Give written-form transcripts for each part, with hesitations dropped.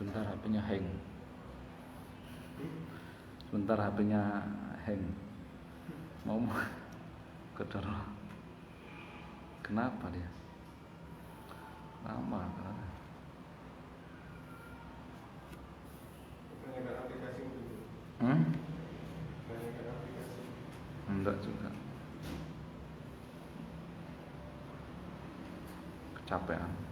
Sebentar HP-nya hang. Sebentar HP-nya hang. Mau kedor. Kenapa dia? Lama kan? Banyak aplikasi itu. Banyak aplikasi. Enggak juga. Kecapean.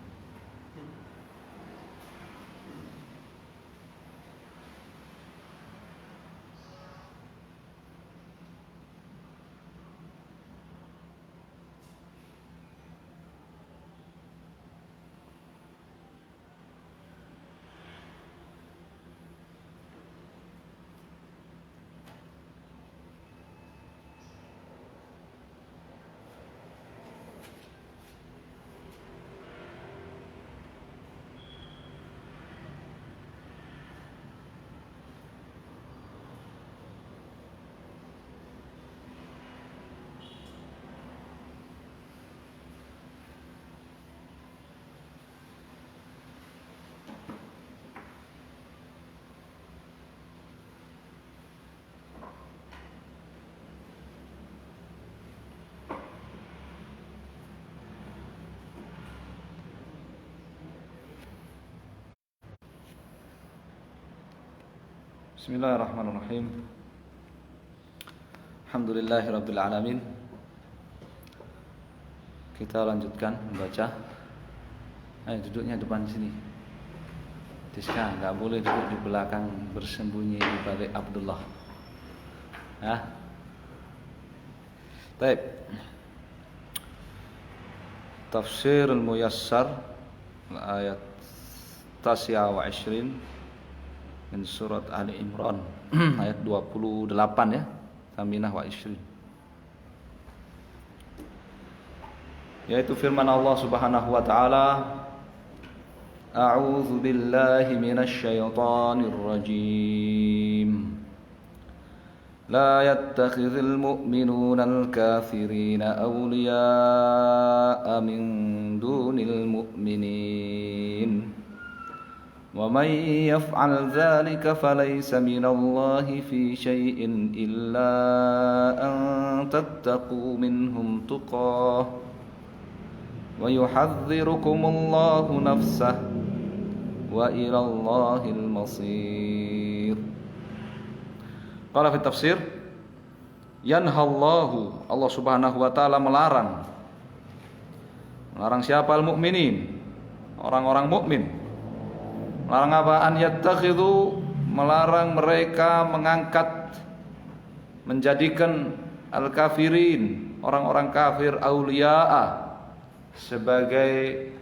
Bismillahirrahmanirrahim. Alhamdulillahirrabbilalamin. Kita lanjutkan membaca. Ayo duduknya depan sini. Tiska, nggak boleh duduk di belakang bersembunyi di balik Abdullah. Ya. Baik. Tafsir al-Muyassar ayat 29 min surat Ali Imran ayat 28 ya. Saminah wa isrin. Yaitu firman Allah Subhanahu wa taala, A'udzu billahi minasy syaithanir rajim. La yattakhidhul mu'minuna al-kafirina awliya'a min dunil mu'minin. وَمَنْ يَفْعَلْ ذَلِكَ فَلَيْسَ مِنَ اللَّهِ فِي شَيْءٍ إِلَّا أَنْ تَتَّقُوا مِنْهُمْ تُقَاةً وَيُحَذِّرُكُمُ اللَّهُ نَفْسَهُ وَإِلَى اللَّهِ الْمَصِيرُ. Qala fi tafsir, yanhallahu, Allah Subhanahu wa taala melarang siapa? Al-mu'minin, orang-orang mukmin. Melarang apa? An yattakhidhu, melarang mereka mengangkat, menjadikan al-kafirin, orang-orang kafir, auliya'a, sebagai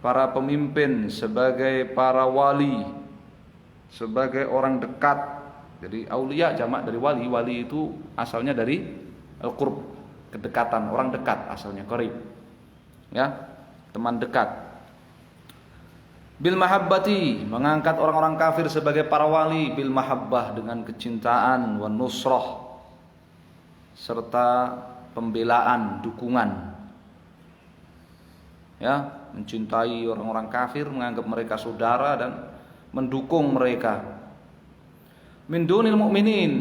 para pemimpin, sebagai para wali, sebagai orang dekat. Jadi auliya jamak dari wali. Wali itu asalnya dari al-qurb, kedekatan, orang dekat asalnya, qarib. Ya, teman dekat. Bil mahabbati, mengangkat orang-orang kafir sebagai para wali, bil mahabbah, dengan kecintaan, wan nusrah, serta pembelaan, dukungan. Ya, mencintai orang-orang kafir, menganggap mereka saudara dan mendukung mereka. Min dunil mu'minin,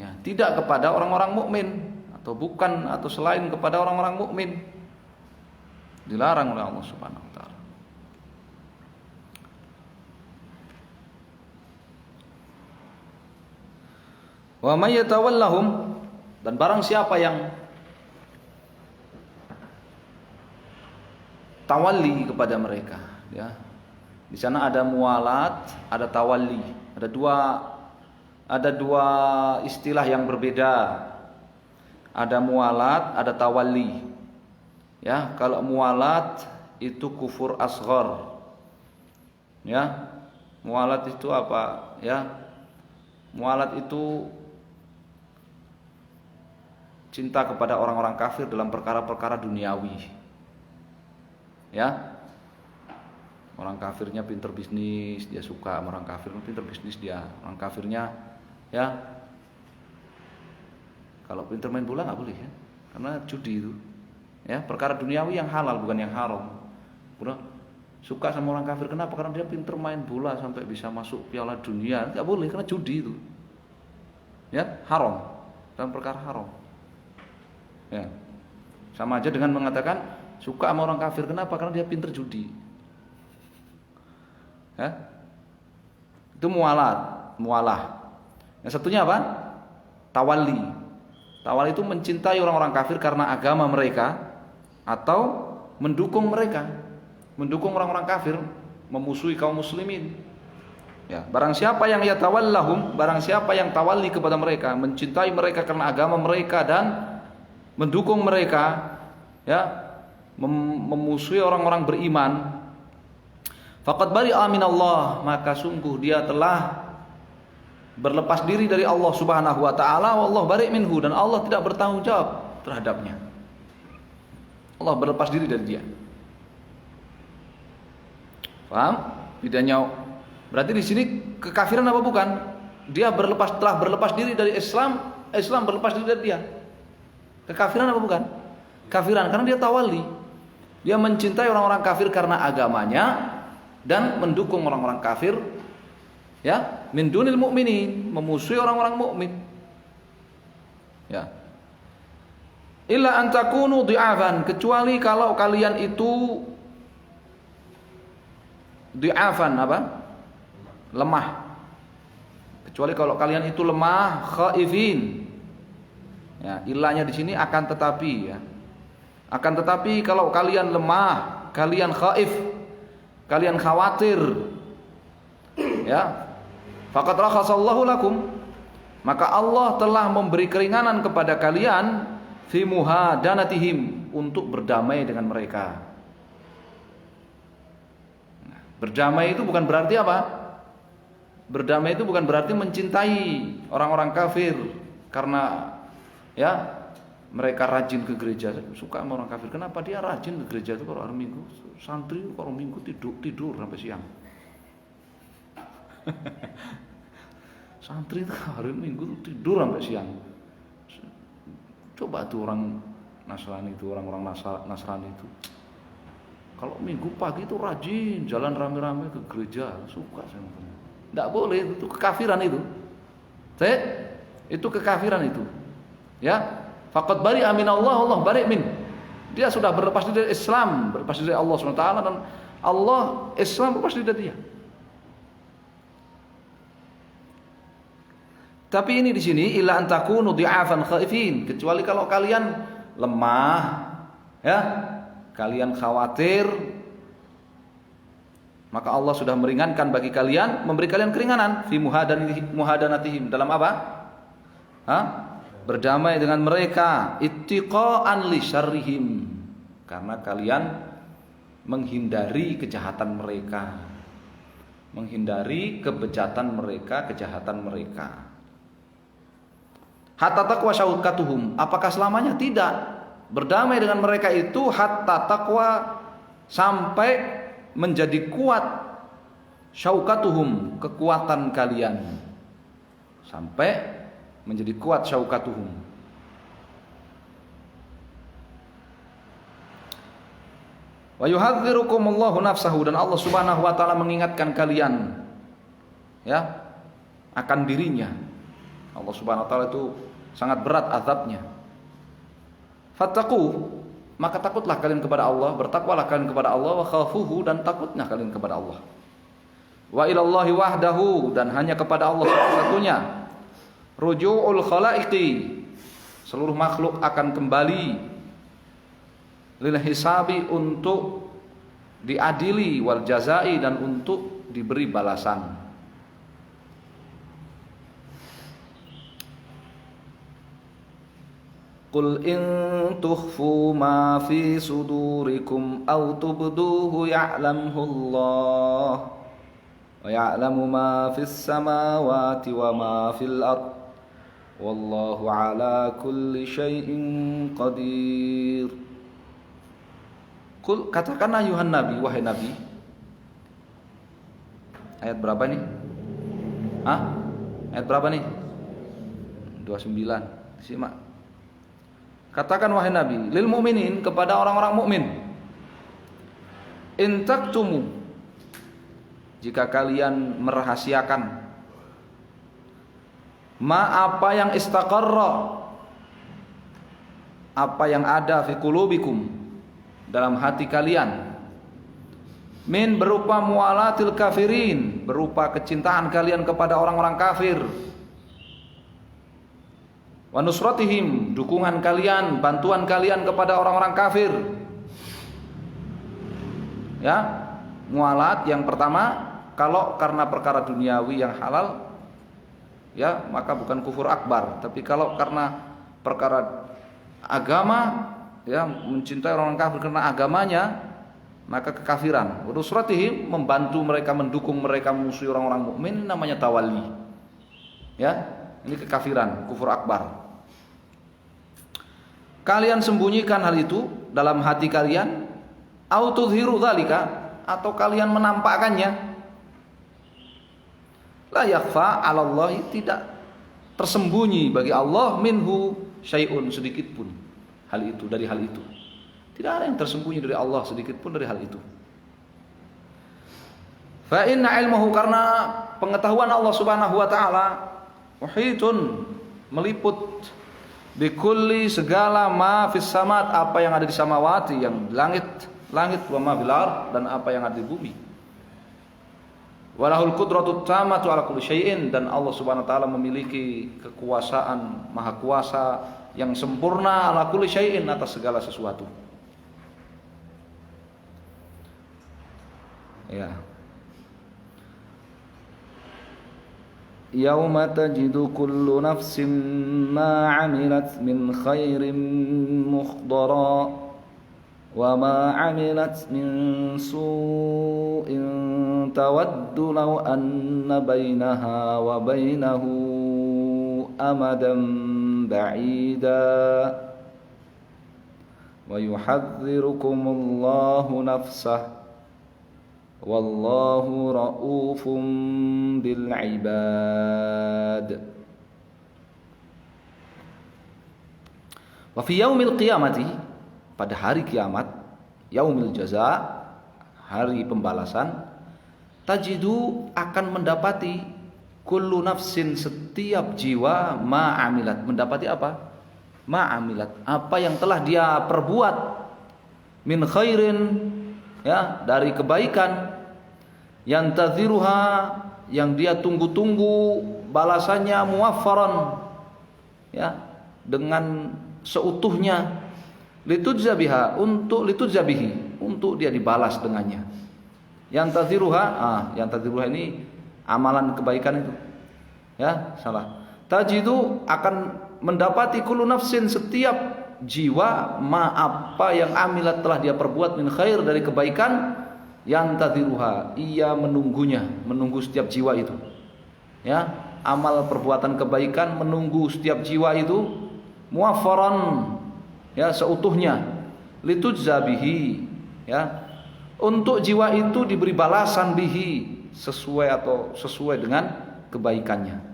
ya, tidak kepada orang-orang mukmin, atau bukan, atau selain kepada orang-orang mukmin. Dilarang oleh Allah Subhanahu wa taala. Wa may yatawallahum, dan barang siapa yang tawalli kepada mereka, ya. Di sana ada mualat, ada tawalli. Ada dua istilah yang berbeda. Ada mualat, ada tawalli. Ya, kalau mualat itu kufur asghar. Ya. Mualat itu apa? Ya. Mualat itu cinta kepada orang-orang kafir dalam perkara-perkara duniawi. Ya. Orang kafirnya pinter bisnis, dia suka sama orang kafir, pinter bisnis dia. Orang kafirnya, ya, kalau pinter main bola nggak boleh, ya, karena judi itu. Ya, perkara duniawi yang halal, bukan yang haram. Udah, suka sama orang kafir. Kenapa? Karena dia pinter main bola sampai bisa masuk Piala Dunia. Enggak boleh, karena judi itu. Ya, haram. Dan perkara haram. Ya. Sama aja dengan mengatakan suka sama orang kafir. Kenapa? Karena dia pinter judi. Ya. Itu mualah. Yang satunya apa? Tawalli. Tawalli itu mencintai orang-orang kafir karena agama mereka atau mendukung mereka. Mendukung orang-orang kafir, memusuhi kaum muslimin. Ya, barang siapa yang yatawallahum, barang siapa yang tawalli kepada mereka, mencintai mereka karena agama mereka dan mendukung mereka, ya, memusuhi orang-orang beriman, faqad bari'a minallah, maka sungguh dia telah berlepas diri dari Allah Subhanahu wa taala, wallahu bari' minhu, dan Allah tidak bertanggung jawab terhadapnya. Allah berlepas diri dari dia. Paham? Bedanya. Berarti di sini kekafiran apa bukan? Dia telah berlepas diri dari Islam, Islam berlepas diri dari dia. Kekafiran apa bukan? Kafiran karena dia tawalli. Dia mencintai orang-orang kafir karena agamanya dan mendukung orang-orang kafir, ya, min dunil mu'minin, memusuhi orang-orang mukmin. Ya. Illa an takunu dhi'afan, kecuali kalau kalian itu dhi'afan apa? Lemah. Kecuali kalau kalian itu lemah, khaifin. Ya, ilahnya di sini akan tetapi, ya. Akan tetapi kalau kalian lemah, kalian khaif, kalian khawatir, ya. Faqad rakhasallahu lakum, maka Allah telah memberi keringanan kepada kalian fi muhadanatihim, untuk berdamai dengan mereka. Berdamai itu bukan berarti apa? Berdamai itu bukan berarti mencintai orang-orang kafir karena, ya, mereka rajin ke gereja. Suka sama orang kafir. Kenapa dia rajin ke gereja itu? Kalau hari Minggu santri, kalau Minggu tidur sampai siang. Santri itu hari Minggu tidur sampai siang. Coba tuh orang Nasrani itu, orang-orang Nasrani itu, kalau Minggu pagi itu rajin jalan rame-rame ke gereja, suka sama. Tidak boleh, itu kekafiran itu. Itu kekafiran itu. Ya, faqad bari'a minallah, Allah bari' min. Dia sudah berlepas diri dari Islam, berlepas diri dari Allah SWT, dan Allah Islam berlepas diri dari dia. Tapi ini di sini illa an takunu dhi'afan khaifin, kecuali kalau kalian lemah, ya, kalian khawatir, maka Allah sudah meringankan bagi kalian, memberi kalian keringanan fi muhadanatihim, dalam apa? Berdamai dengan mereka, ittiqa'an li syarrihim, karena kalian menghindari kejahatan mereka, menghindari kejahatan mereka. Hatta taqwa syaukatuhum, apakah selamanya? Tidak. Berdamai dengan mereka itu hatta taqwa, sampai menjadi kuat syaukatuhum, kekuatan kalian, sampai menjadi kuat syaukatuhum. Wa yuhadzirukumullahu nafsahu, dan Allah Subhanahu wa taala mengingatkan kalian, ya, akan dirinya. Allah Subhanahu wa taala itu sangat berat azabnya. Fattaqu, maka takutlah kalian kepada Allah, bertakwalah kalian kepada Allah, wa khafuhu, dan takutnya kalian kepada Allah. Wa ilallahi wahdahu, dan hanya kepada Allah satu-satunya. Ruju'ul khalaiqi, seluruh makhluk akan kembali. Lil hisabi, untuk diadili, wal jazai, dan untuk diberi balasan. Qul in tukhfu ma fi sudurikum aw tubduhu ya'lamhu Allah wa ya'lamu ma fis samawati wa ma fil ard wallahu ala kulli syai'in qadir. Qul, katakanlah ayuhan nabi, wahai nabi. Ayat berapa nih? Ayat berapa nih? 29. Simak. Katakan wahai Nabi, lil mu'minin, kepada orang-orang mukmin, In taktumu, jika kalian merahasiakan, ma apa yang istaqarra, apa yang ada fi qulubikum, dalam hati kalian, min berupa mualatil kafirin, berupa kecintaan kalian kepada orang-orang kafir, wa nusratihim, dukungan kalian, bantuan kalian kepada orang-orang kafir. Ya, mualat yang pertama, kalau karena perkara duniawi yang halal, ya maka bukan kufur akbar. Tapi kalau karena perkara agama, ya mencintai orang kafir karena agamanya, maka kekafiran. Nusratihim, membantu mereka, mendukung mereka musuh orang-orang mukmin, namanya tawalli. Ya, ini kekafiran, kufur akbar. Kalian sembunyikan hal itu dalam hati kalian, au tudhiru dzalika, atau kalian menampakkannya. La yakhfa 'alallahi, tidak tersembunyi bagi Allah, minhu syai'un, sedikit pun hal itu, dari hal itu. Tidak ada yang tersembunyi dari Allah sedikit pun dari hal itu. Fa inna ilmuhu, karena pengetahuan Allah Subhanahu wa taala, muhitun, meliput, bikulli, segala ma fis samat, apa yang ada di samawati, yang langit, wa ma fil ard, dan apa yang ada di bumi. Walahul qudratu tamatu ala kulli syai'in, dan Allah Subhanahu wa taala memiliki kekuasaan maha kuasa yang sempurna ala kulli syai'in, atas segala sesuatu. Ya. Yauma tajidu kullu nafsin ma 'amilat min khairin muhdara wa ma 'amilat min su'in tawaddu law anna bainaha wa bainahu amadan ba'ida wa yuhadzirukumullahu nafsah wallahu ra'ufum bil ibad. Wa fi yaumil qiyamati, pada hari kiamat, yaumil jaza, hari pembalasan, tajidu, akan mendapati, kullu nafsin, setiap jiwa, ma'amilat, mendapati apa? Ma'amilat, apa yang telah dia perbuat, min khairin, ya, dari kebaikan, yang tadziruha, yang dia tunggu-tunggu balasannya, muwaffaran, ya, dengan seutuhnya, litujzabiha, untuk litujzabihi, untuk dia dibalas dengannya. Yang tadziruha, yang tadziruha ini amalan kebaikan itu, ya, salah. Tajidu, akan mendapati kullu nafsin, setiap jiwa, ma apa yang amilat telah dia perbuat, min khair, dari kebaikan, yang tadhiruha, ia menunggunya, menunggu setiap jiwa itu, ya, amal perbuatan kebaikan menunggu setiap jiwa itu, muwaffaran, ya, seutuhnya, litujza bihi, ya, untuk jiwa itu diberi balasan bihi, sesuai dengan kebaikannya.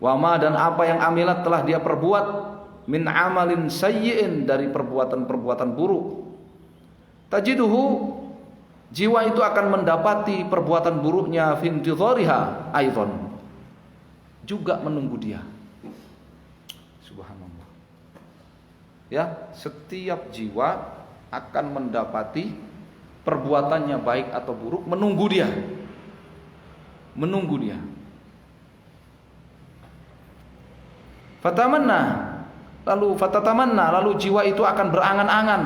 Wama, dan apa yang amilat telah dia perbuat, min amalin sayyi'in, dari perbuatan-perbuatan buruk, tajiduhu, jiwa itu akan mendapati perbuatan buruknya, fi intidhariha aidan, juga menunggu dia. Subhanallah. Ya, setiap jiwa akan mendapati perbuatannya baik atau buruk, menunggu dia. Menunggu dia. Fatatamanna, lalu jiwa itu akan berangan-angan.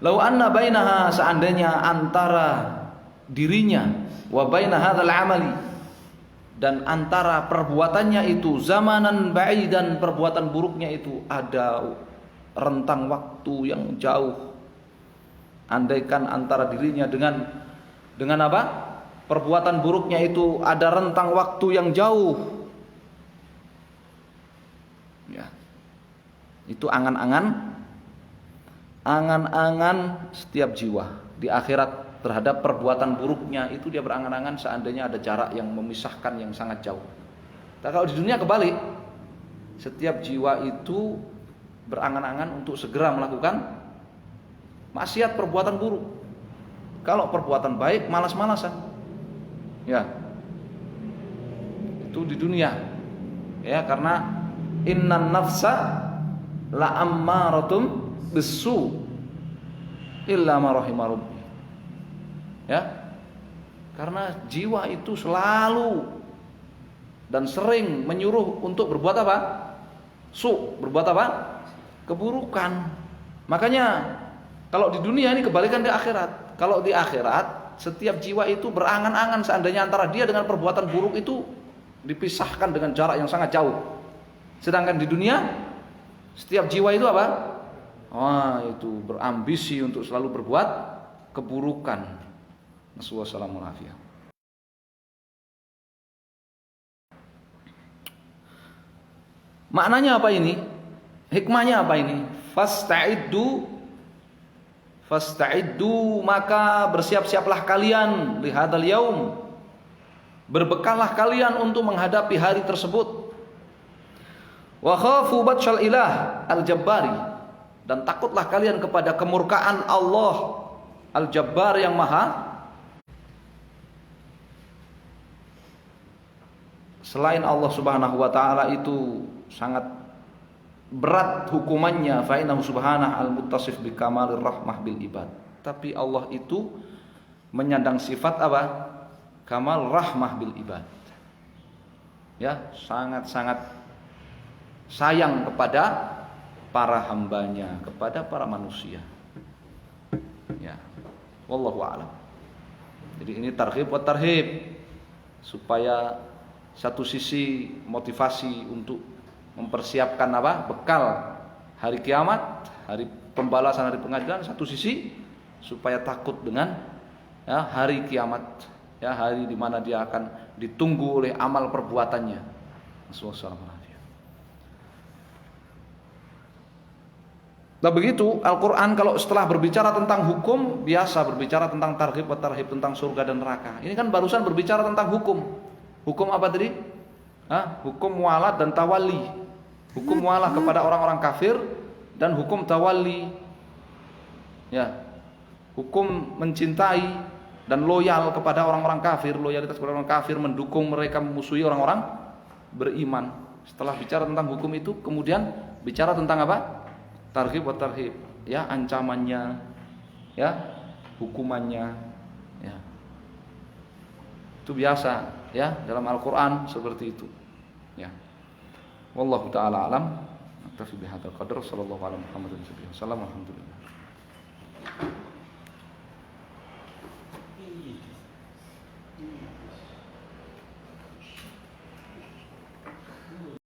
Lau anna bainaha, seandainya antara dirinya, wa baina hadzal amali, dan antara perbuatannya itu, zamanan ba'idan, perbuatan buruknya itu ada rentang waktu yang jauh. Andaikan antara dirinya dengan apa? Perbuatan buruknya itu ada rentang waktu yang jauh. Ya. Itu angan-angan setiap jiwa di akhirat terhadap perbuatan buruknya itu, dia berangan-angan seandainya ada jarak yang memisahkan yang sangat jauh. Tapi kalau di dunia kebalik, setiap jiwa itu berangan-angan untuk segera melakukan maksiat, perbuatan buruk. Kalau perbuatan baik, malas-malasan. Ya. Itu di dunia. Ya, karena innan nafsa la ammaratum bisu illa ma rahima rabbi. Ya. Karena jiwa itu selalu dan sering menyuruh untuk berbuat apa? Berbuat apa? Keburukan. Makanya kalau di dunia ini kebalikan di akhirat. Kalau di akhirat setiap jiwa itu berangan-angan seandainya antara dia dengan perbuatan buruk itu dipisahkan dengan jarak yang sangat jauh. Sedangkan di dunia setiap jiwa itu apa? Itu berambisi untuk selalu berbuat keburukan. Nasallallahu alaihi wasallam. Maknanya apa ini? Hikmahnya apa ini? Fasta'iddu, maka bersiap-siaplah kalian lihadzal yaum. Berbekallah kalian untuk menghadapi hari tersebut. Wa khafu batsyal ilah al-jabbari, dan takutlah kalian kepada kemurkaan Allah al-jabbar yang maha. Selain Allah Subhanahu wa taala itu sangat berat hukumannya, fa innahu subhanahu al-muttasif bi kamalir rahmah bil ibad. Tapi Allah itu menyandang sifat apa? Kamal rahmah bil ibad. Ya, sangat-sangat sayang kepada para hambanya, kepada para manusia. Ya. Wallahu a'lam. Jadi ini targhib wa tarhib, supaya satu sisi motivasi untuk mempersiapkan apa? Bekal hari kiamat, hari pembalasan, hari pengadilan. Satu sisi supaya takut dengan hari kiamat, hari di mana dia akan ditunggu oleh amal perbuatannya. Nah begitu Al-Quran kalau setelah berbicara tentang hukum, biasa berbicara tentang targhib wa tarhib, tentang surga dan neraka. Ini kan barusan berbicara tentang hukum. Hukum apa tadi? Hukum mualat dan tawalli. Hukum mualah kepada orang-orang kafir dan hukum tawalli. Ya. Hukum mencintai dan loyal kepada orang-orang kafir, loyalitas kepada orang kafir, mendukung mereka, memusuhi orang-orang beriman. Setelah bicara tentang hukum itu, kemudian bicara tentang apa? Targhib wa tarhib. Ya, ancamannya, ya, hukumannya, ya. Itu biasa, ya, dalam Al-Qur'an seperti itu. Ya. Wallahu taala alam. Naktafi bihadzal qadar. Sallallahu alaihi wasallam. Alhamdulillah.